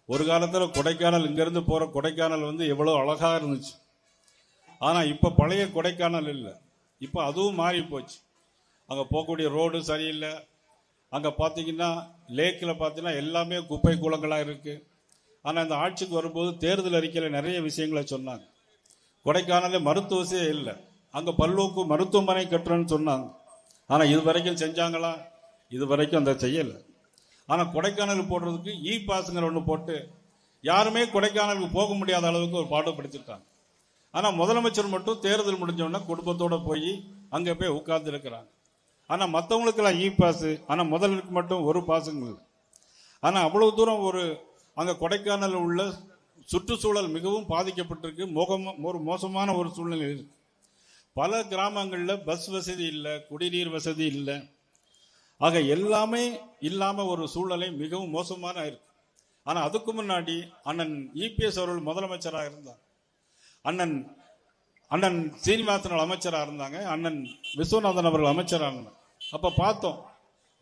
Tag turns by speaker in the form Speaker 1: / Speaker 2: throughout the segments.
Speaker 1: ஒரு காலத்தில் கொடைக்கானல் இங்கேருந்து போகிற கொடைக்கானல் வந்து எவ்வளோ அழகாக இருந்துச்சு. ஆனால் இப்போ பழைய கொடைக்கானல் இல்லை, இப்போ அதுவும் மாறி போச்சு. அங்கே போகக்கூடிய ரோடு சரியில்லை. அங்கே பார்த்தீங்கன்னா லேக்கில் பார்த்தீங்கன்னா எல்லாமே குப்பை கூலங்களாக இருக்குது. ஆனால் இந்த ஆட்சிக்கு வரும்போது தேர்தல் அறிக்கையில் நிறைய விஷயங்களை சொன்னாங்க. கொடைக்கானல மருத்துவசே இல்லை, அங்கே பல்நோக்கு மருத்துவமனை கட்டுறேன்னு சொன்னாங்க. ஆனால் இது வரைக்கும் செஞ்சாங்களா? இது வரைக்கும் அந்த செய்யலை. ஆனால் கொடைக்கானல் போடுறதுக்கு பாஸுங்கிற ஒன்று போட்டு யாருமே கொடைக்கானலுக்கு போக முடியாத அளவுக்கு ஒரு பாடுபடுத்திட்டாங்க. ஆனால் முதலமைச்சர் மட்டும் தேர்தல் முடிஞ்சோடனே குடும்பத்தோடு போய் அங்கே போய் உட்கார்ந்து இருக்கிறாங்க. ஆனால் மற்றவங்களுக்கெல்லாம் பாஸு, ஆனால் முதலுக்கு மட்டும் ஒரு பாஸுங்க. ஆனால் அவ்வளவு தூரம் அங்கே கொடைக்கானல் உள்ள சுற்றுச்சூழல் மிகவும் பாதிக்கப்பட்டிருக்கு. ஒரு மோசமான ஒரு சூழ்நிலை இருக்கு. பல கிராமங்களில் பஸ் வசதி இல்லை, குடிநீர் வசதி இல்லை. ஆக எல்லாமே இல்லாமல் ஒரு சூழ்நிலை மிகவும் மோசமான இருக்கு. ஆனால் அதுக்கு முன்னாடி அண்ணன் இபிஎஸ் அவர்கள் முதலமைச்சராக இருந்தாங்க, அண்ணன் சீனிவாசன் அமைச்சராக இருந்தாங்க, அண்ணன் விஸ்வநாதன் அவர்கள் அமைச்சராக இருந்தாங்க. அப்போ பார்த்தோம்,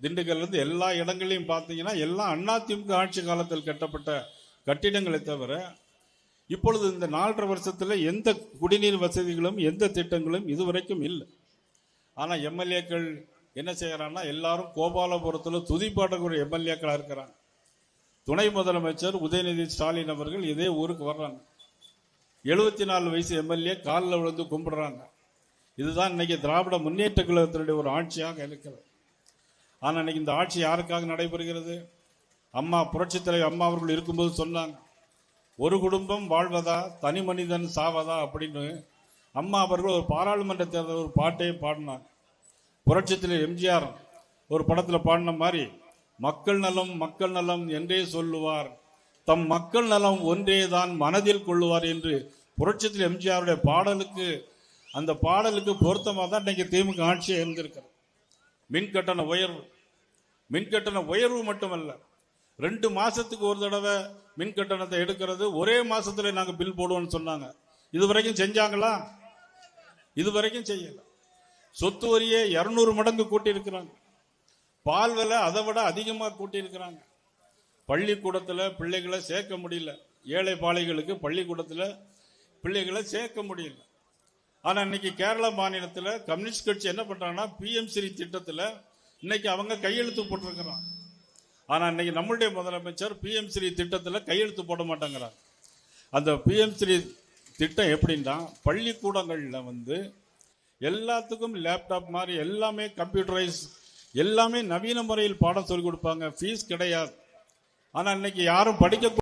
Speaker 1: திண்டுக்கல்லிருந்து எல்லா இடங்களையும் பார்த்தீங்கன்னா எல்லாம் அதிமுக ஆட்சி காலத்தில் கட்டப்பட்ட கட்டிடங்களை தவிர இப்பொழுது இந்த 4.5 வருஷத்தில் எந்த குடிநீர் வசதிகளும் எந்த திட்டங்களும் இதுவரைக்கும் இல்லை. ஆனால் எம்எல்ஏக்கள் என்ன செய்யறாங்கன்னா எல்லாரும் கோபாலபுரத்தில் துதிப்பாடக்கூடிய எம்எல்ஏக்களாக இருக்கிறாங்க. துணை முதலமைச்சர் உதயநிதி ஸ்டாலின் அவர்கள் இதே ஊருக்கு வர்றாங்க. 74 வயசு எம்எல்ஏ காலில் விழுந்து கும்பிடுறாங்க. இதுதான் இன்னைக்கு திராவிட முன்னேற்ற கழகத்தினுடைய ஒரு ஆட்சியாக இருக்கிறது. ஆனால் இன்னைக்கு இந்த ஆட்சி யாருக்காக நடைபெறுகிறது? அம்மா புரட்சித் தலைவர் அம்மா அவர்கள் இருக்கும்போது சொன்னாங்க, ஒரு குடும்பம் வாழ்வதா தனி மனிதன் சாவதா அப்படின்னு அம்மா அவர்கள் ஒரு பாராளுமன்ற தேர்தல் ஒரு பாட்டையே பாடினாங்க. புரட்சித்தில் எம்ஜிஆர் ஒரு படத்தில் பாடின மாதிரி மக்கள் நலம் மக்கள் நலம் என்றே சொல்லுவார், தம் மக்கள் நலம் ஒன்றே தான் மனதில் கொள்ளுவார் என்று புரட்சித்தில் எம்ஜிஆருடைய பாடலுக்கு அந்த பாடலுக்கு பொருத்தமாக தான் இன்னைக்கு திமுக ஆட்சியாக இருந்திருக்கிறது. மின்கட்டண உயர்வு மட்டுமல்ல, 2 மாசத்துக்கு ஒரு தடவை மின் கட்டணத்தை எடுக்கிறது, ஒரே மாசத்துல நாங்க பில் போடுவோம்னு சொன்னாங்க. இதுவரைக்கும் செஞ்சாங்களா? இதுவரைக்கும் செய்யல. சொத்து வரியை 200 மடங்கு கூட்டி இருக்கிறாங்க. பால் விலை அதை விட அதிகமாக கூட்டி இருக்கிறாங்க. பள்ளிக்கூடத்தில் பிள்ளைகளை சேர்க்க முடியல, ஏழை பாளைகளுக்கு பள்ளிக்கூடத்தில் பிள்ளைகளை சேர்க்க முடியல. ஆனால் இன்னைக்கு கேரள மாநிலத்தில் கம்யூனிஸ்ட் கட்சி என்ன பண்றாங்கன்னா பிஎம்ஸ்ரீ திட்டத்தில் இன்னைக்கு அவங்க கையெழுத்து போட்டிருக்கிறாங்க. ஆனால் இன்னைக்கு நம்மளுடைய முதலமைச்சர் பிஎம்ஸ்ரீ திட்டத்தில் கையெழுத்து போட மாட்டேங்கிறாங்க. அந்த பிஎம்ஸ்ரீ திட்டம் எப்படின்னா பள்ளிக்கூடங்களில் எல்லாத்துக்கும் லேப்டாப் மாதிரி எல்லாமே கம்ப்யூட்டரைஸ், எல்லாமே நவீன முறையில் பாடம் சொல்லிக் கொடுப்பாங்க, ஃபீஸ் கிடையாது. ஆனால் இன்னைக்கு யாரும் படிக்க